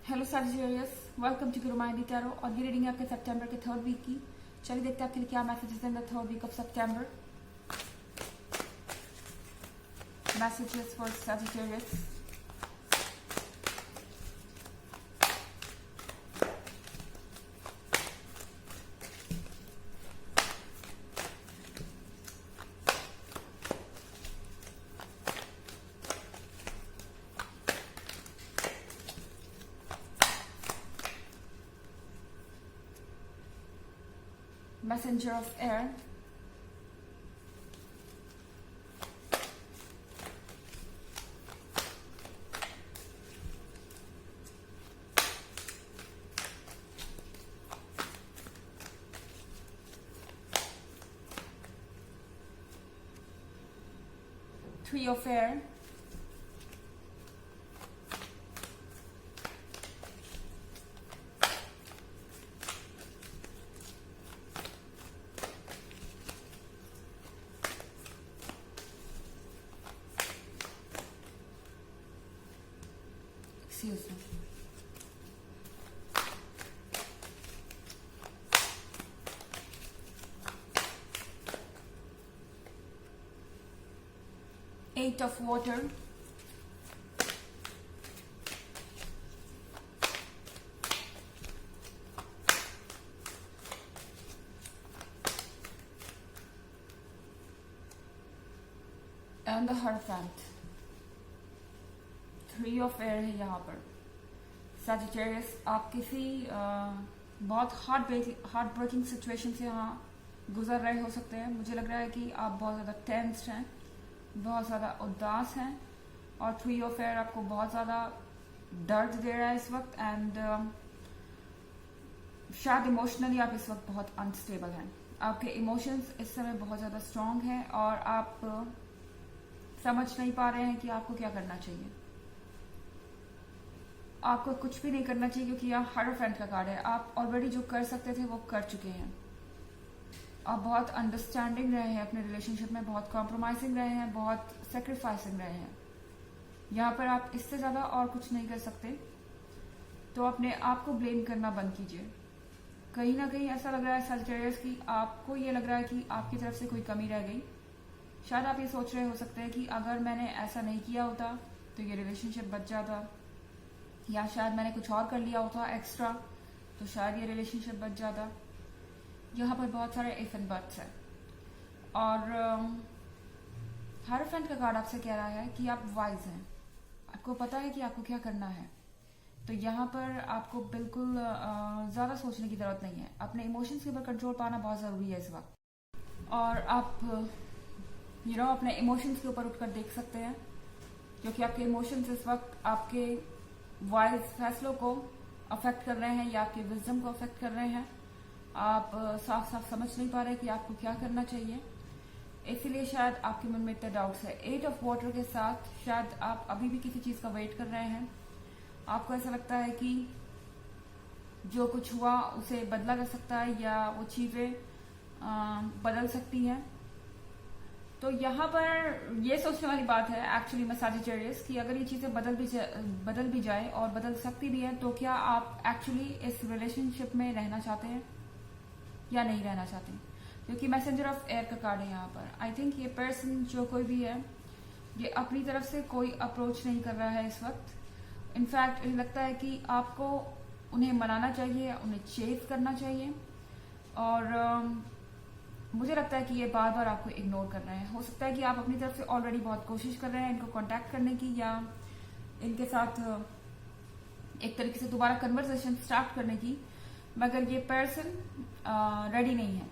Hello Sagittarius, welcome to Guru माइंडी tarot. और ये reading है आपके सितंबर के थर्ड वीक की। चलिए देखते हैं आपके लिए क्या messages in the third week of September. Messages for Sagittarius. Messenger of air. Three of air. Excuse me. Eight of water. And the Hierophant. Three of air है यहाँ पर। सैजिटेरियस, आप किसी बहुत हार्ट ब्रेकिंग सिचुएशन से यहाँ गुजर रहे हो सकते हैं। मुझे लग रहा है कि आप बहुत ज़्यादा टेंस्ड हैं, बहुत ज़्यादा उदास हैं, और थ्री ऑफ एयर आपको बहुत ज़्यादा दर्द दे रहा है इस वक्त। एंड शायद इमोशनली आप इस वक्त बहुत अनस्टेबल हैं। आपके इमोशंस इस समय बहुत ज़्यादा स्ट्रांग हैं और आप समझ नहीं पा रहे हैं कि आपको क्या करना चाहिए। आपको कुछ भी नहीं करना चाहिए क्योंकि यहाँ हायरोफेंट का कार्ड है। आप ऑलरेडी जो कर सकते थे वो कर चुके हैं। आप बहुत अंडरस्टैंडिंग रहे हैं अपने रिलेशनशिप में, बहुत कॉम्प्रोमाइजिंग रहे हैं, बहुत सेक्रीफाइसिंग रहे हैं। यहाँ पर आप इससे ज़्यादा और कुछ नहीं कर सकते, तो अपने आप को ब्लेम करना बंद कीजिए। कहीं ना कहीं ऐसा लग रहा है सैजिटेरियस की आपको ये लग रहा है कि आपकी तरफ से कोई कमी रह गई। शायद आप ये सोच रहे हो सकते हैं कि अगर मैंने ऐसा नहीं किया होता तो ये रिलेशनशिप बच जाता, या शायद मैंने कुछ और कर लिया होता एक्स्ट्रा तो शायद ये रिलेशनशिप बच जाता। यहाँ पर बहुत सारे इफ एंड बट्स है। और हायरोफेंट का कार्ड आपसे कह रहा है कि आप वाइज हैं, आपको पता है कि आपको क्या करना है। तो यहाँ पर आपको बिल्कुल ज़्यादा सोचने की ज़रूरत नहीं है। अपने इमोशंस के ऊपर कंट्रोल पाना बहुत ज़रूरी है इस वक्त। और आप अपने इमोशंस के ऊपर उठकर देख सकते हैं, क्योंकि आपके इमोशंस इस वक्त आपके वाइज फैसलों को अफेक्ट कर रहे हैं या आपके विजडम को अफेक्ट कर रहे हैं। आप साफ साफ समझ नहीं पा रहे कि आपको क्या करना चाहिए, इसीलिए शायद आपके मन में इतने डाउट्स है। एट ऑफ वाटर के साथ शायद आप अभी भी किसी चीज का वेट कर रहे हैं। आपको ऐसा लगता है कि जो कुछ हुआ उसे बदला जा सकता है या वो चीजें बदल सकती हैं। तो यहाँ पर ये सोचने वाली बात है एक्चुअली में सैजिटेरियस की अगर ये चीजें बदल भी जाए और बदल सकती भी है, तो क्या आप एक्चुअली इस रिलेशनशिप में रहना चाहते हैं या नहीं रहना चाहते। क्योंकि मैसेंजर ऑफ एयर का कार्ड है यहाँ पर। आई थिंक ये पर्सन जो कोई भी है ये अपनी तरफ से कोई अप्रोच नहीं कर रहा है इस वक्त। इनफैक्ट मुझे लगता है कि आपको उन्हें मनाना चाहिए, उन्हें चेस करना चाहिए। और मुझे लगता है कि ये बार बार आपको इग्नोर कर रहे हैं। हो सकता है कि आप अपनी तरफ से ऑलरेडी बहुत कोशिश कर रहे हैं इनको कांटेक्ट करने की, या इनके साथ एक तरीके से दोबारा कन्वर्सेशन स्टार्ट करने की, मगर ये पर्सन रेडी नहीं है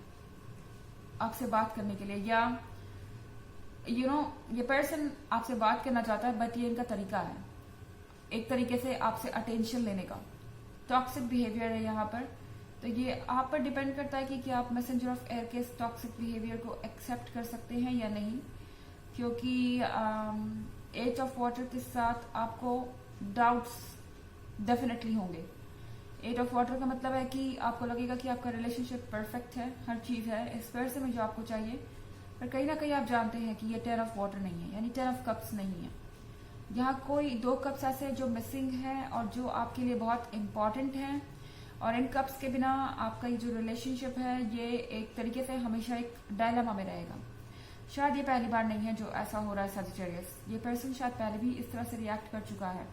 आपसे बात करने के लिए। या ये पर्सन आपसे बात करना चाहता है, बट ये इनका तरीका है एक तरीके से आपसे अटेंशन लेने का। टॉक्सिक बिहेवियर है यहाँ पर। तो ये आप पर डिपेंड करता है कि क्या आप मैसेंजर ऑफ एयर के टॉक्सिक बिहेवियर को एक्सेप्ट कर सकते हैं या नहीं। क्योंकि एट ऑफ वाटर के साथ आपको डाउट्स डेफिनेटली होंगे। एट ऑफ वाटर का मतलब है कि आपको लगेगा कि आपका रिलेशनशिप परफेक्ट है, हर चीज है इस पर्सन में जो आपको चाहिए, पर कहीं ना कहीं आप जानते हैं कि ये 10 ऑफ वाटर नहीं है, यानी 10 ऑफ कप्स नहीं है। यहाँ कोई 2 कप्स ऐसे हैं जो मिसिंग है और जो आपके लिए बहुत इम्पॉर्टेंट हैं, और इन कप्स के बिना आपका ये जो रिलेशनशिप है ये एक तरीके से हमेशा एक डायलेमा में रहेगा। शायद ये पहली बार नहीं है जो ऐसा हो रहा है सजिटेरियस, ये पर्सन शायद पहले भी इस तरह से रिएक्ट कर चुका है।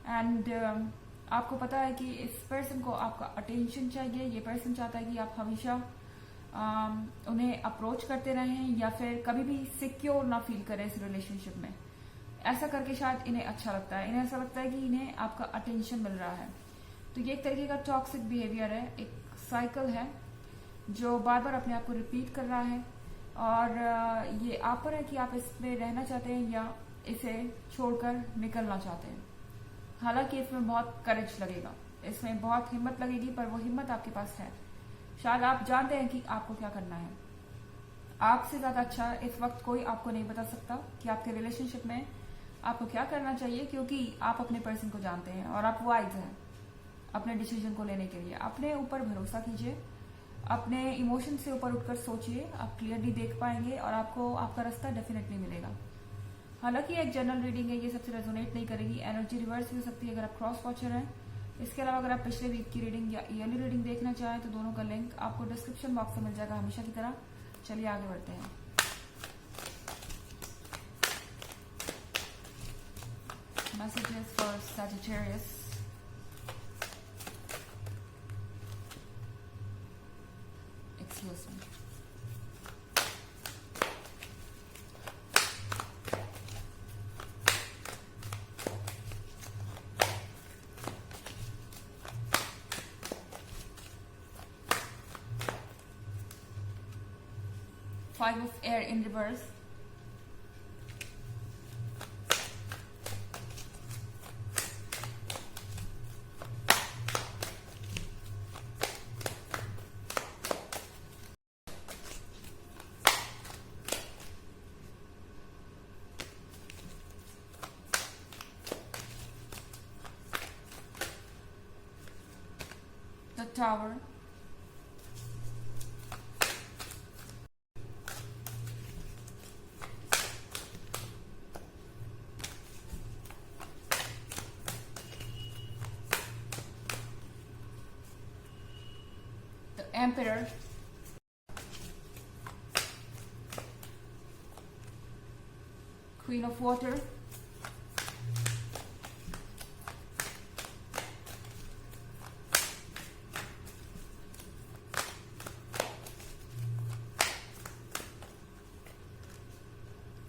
एंड आपको पता है कि इस पर्सन को आपका अटेंशन चाहिए, ये पर्सन चाहता है कि आप हमेशा उन्हें अप्रोच करते रहें या फिर कभी भी सिक्योर ना फील करें इस रिलेशनशिप में। ऐसा करके शायद इन्हें अच्छा लगता है, इन्हें ऐसा लगता है कि इन्हें आपका अटेंशन मिल रहा है। तो ये एक तरीके का टॉक्सिक बिहेवियर है, एक साइकिल है जो बार बार अपने आप को रिपीट कर रहा है, और ये आप पर है कि आप इसमें रहना चाहते हैं या इसे छोड़कर निकलना चाहते हैं। हालांकि इसमें बहुत करेज लगेगा, इसमें बहुत हिम्मत लगेगी, पर वो हिम्मत आपके पास है। शायद आप जानते हैं कि आपको क्या करना है। आपसे ज्यादा अच्छा इस वक्त कोई आपको नहीं बता सकता कि आपके रिलेशनशिप में आपको क्या करना चाहिए, क्योंकि आप अपने पर्सन को जानते हैं और आप वाइज हैं अपने डिसीजन को लेने के लिए। अपने ऊपर भरोसा कीजिए, अपने इमोशन से ऊपर उठकर सोचिए, आप क्लियरली देख पाएंगे और आपको आपका रास्ता डेफिनेटली मिलेगा। हालांकि एक जनरल रीडिंग है, ये सबसे रेजोनेट नहीं करेगी, एनर्जी रिवर्स भी हो सकती है अगर आप क्रॉस वॉचर हैं। इसके अलावा अगर आप पिछले वीक की रीडिंग या ईयरली रीडिंग देखना चाहें तो दोनों का लिंक आपको डिस्क्रिप्शन बॉक्स में मिल जाएगा हमेशा की तरह। चलिए आगे बढ़ते हैं। Messages for Sagittarius. Excuse me. Five of Air in reverse. The Tower. The Emperor. Queen of Water.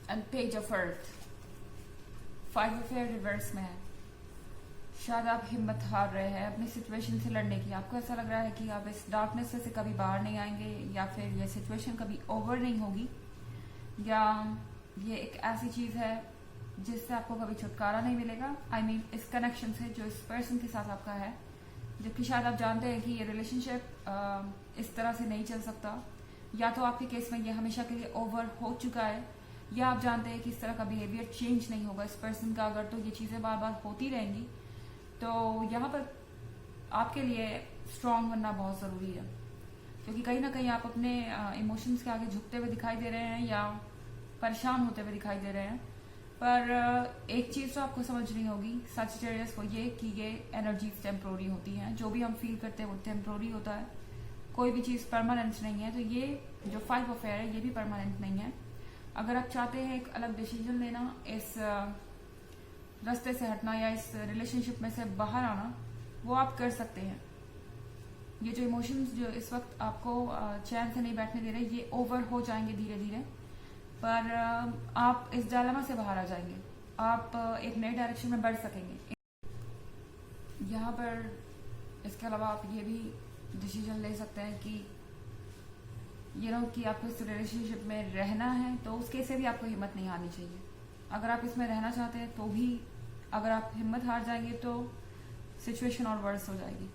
And Page of Earth. Five of Air reverse में है। शायद आप हिम्मत हार रहे हैं अपनी सिचुएशन से लड़ने की। आपको ऐसा लग रहा है कि आप इस डार्कनेस से कभी बाहर नहीं आएंगे, या फिर ये सिचुएशन कभी ओवर नहीं होगी, या ये एक ऐसी चीज है जिससे आपको कभी छुटकारा नहीं मिलेगा। I mean, इस कनेक्शन से जो इस पर्सन के साथ आपका है, जबकि शायद आप जानते हैं कि ये रिलेशनशिप इस तरह से नहीं चल सकता। या तो आपके केस में ये हमेशा के लिए ओवर हो चुका है, या आप जानते हैं कि इस तरह का बिहेवियर चेंज नहीं होगा इस पर्सन का। अगर तो ये चीजें बार बार होती रहेंगी तो यहाँ पर आपके लिए स्ट्रांग बनना बहुत जरूरी है, क्योंकि कहीं ना कहीं आप अपने इमोशंस के आगे झुकते हुए दिखाई दे रहे हैं या परेशान होते हुए दिखाई दे रहे हैं। पर एक चीज तो आपको समझनी होगी सजिटेरियस, वो ये कि ये एनर्जीज टेम्प्रोरी होती हैं। जो भी हम फील करते हैं वो टेम्प्रोरी होता है, कोई भी चीज परमानेंट नहीं है। तो ये जो फाइव ऑफ एयर है ये भी परमानेंट नहीं है। अगर आप चाहते हैं एक अलग डिसीजन लेना, इस रास्ते से हटना या इस रिलेशनशिप में से बाहर आना, वो आप कर सकते हैं। ये जो इमोशंस जो इस वक्त आपको चैन से नहीं बैठने दे रहे, ये ओवर हो जाएंगे धीरे धीरे, पर आप इस डायलेमा से बाहर आ जाएंगे, आप एक नए डायरेक्शन में बढ़ सकेंगे। यहाँ पर इसके अलावा आप ये भी डिसीजन ले सकते हैं कि कि आपको इस रिलेशनशिप में रहना है, तो उसके से भी आपको हिम्मत नहीं हारनी चाहिए। अगर आप इसमें रहना चाहते हैं तो भी अगर आप हिम्मत हार जाएंगे तो सिचुएशन और वर्स हो जाएगी।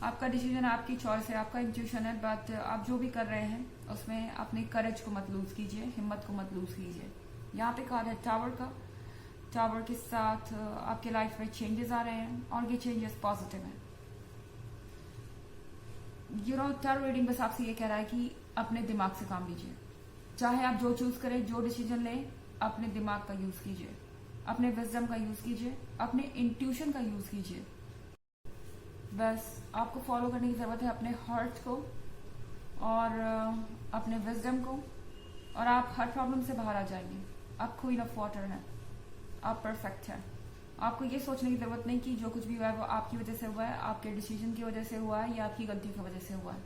आपका डिसीजन, आपकी चॉइस है, आपका इंट्यूशन है, बट आप जो भी कर रहे हैं उसमें अपनी करेज को मत लूज कीजिए, हिम्मत को मत लूज कीजिए। यहाँ पे कार्ड है टावर का। टावर के साथ आपके लाइफ में चेंजेस आ रहे हैं और ये चेंजेस पॉजिटिव हैं। टावर रीडिंग बस आपसे ये कह रहा है कि अपने दिमाग से काम लीजिए। चाहे आप जो चूज करें, जो डिसीजन लें, अपने दिमाग का यूज कीजिए। अपने विजडम का यूज कीजिए, अपने इंट्यूशन का यूज कीजिए। बस आपको फॉलो करने की जरूरत है अपने हार्ट को और अपने विजडम को, और आप हर प्रॉब्लम से बाहर आ जाएंगे। आप क्वीन ऑफ वाटर हैं, आप परफेक्ट हैं। आपको ये सोचने की जरूरत नहीं कि जो कुछ भी हुआ है वो आपकी वजह से हुआ है, आपके डिसीजन की वजह से हुआ है या आपकी गलतियों की वजह से हुआ है।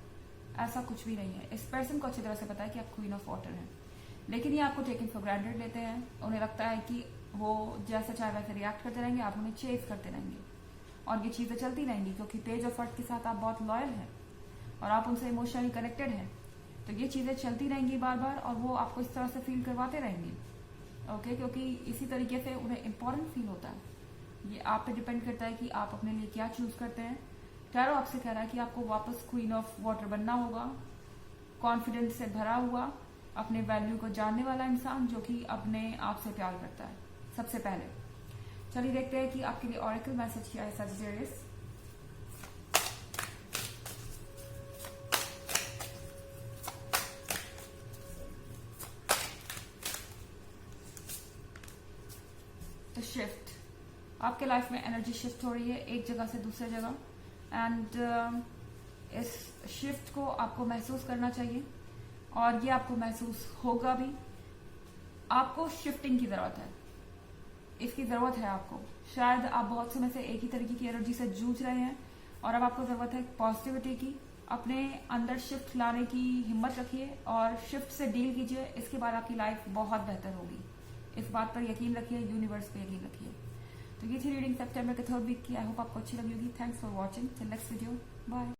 ऐसा कुछ भी नहीं है। इस पर्सन को अच्छी तरह से पता है कि आप क्वीन ऑफ वाटर हैं, लेकिन ये आपको टेकन फॉर ग्रांटेड लेते हैं। उन्हें लगता है कि वो जैसा चाहे वैसे रिएक्ट करते रहेंगे, आप उन्हें चेज करते रहेंगे और ये चीजें चलती रहेंगी, क्योंकि पेज ऑफ अर्थ के साथ आप बहुत लॉयल हैं और आप उनसे इमोशनली कनेक्टेड हैं। तो ये चीजें चलती रहेंगी बार बार और वो आपको इस तरह से फील करवाते रहेंगे। ओके, क्योंकि इसी तरीके से उन्हें इम्पोर्टेंट फील होता है। ये आप पे डिपेंड करता है कि आप अपने लिए क्या चूज करते हैं। टैरो आपसे कह रहा है कि आपको वापस क्वीन ऑफ वाटर बनना होगा, कॉन्फिडेंस से भरा हुआ, अपने वैल्यू को जानने वाला इंसान जो कि अपने आप से प्यार करता है सबसे पहले। चलिए देखते हैं कि आपके लिए ऑरेकल मैसेज क्या है सजिटेरियस। द शिफ्ट, आपके लाइफ में एनर्जी शिफ्ट हो रही है एक जगह से दूसरे जगह, एंड इस शिफ्ट को आपको महसूस करना चाहिए और ये आपको महसूस होगा भी। आपको शिफ्टिंग की जरूरत है, इसकी जरूरत है आपको। शायद आप बहुत समय से एक ही तरीके की एनर्जी से जूझ रहे हैं और अब आपको जरूरत है पॉजिटिविटी की। अपने अंदर शिफ्ट लाने की हिम्मत रखिए और शिफ्ट से डील कीजिए। इसके बाद आपकी लाइफ बहुत बेहतर होगी। इस बात पर यकीन रखिए, यूनिवर्स पर यकीन रखिए। तो ये थी रीडिंग सितंबर के 3rd वीक की। आई होप आपको अच्छी लगी होगी। Thanks for watching. Till next video, bye.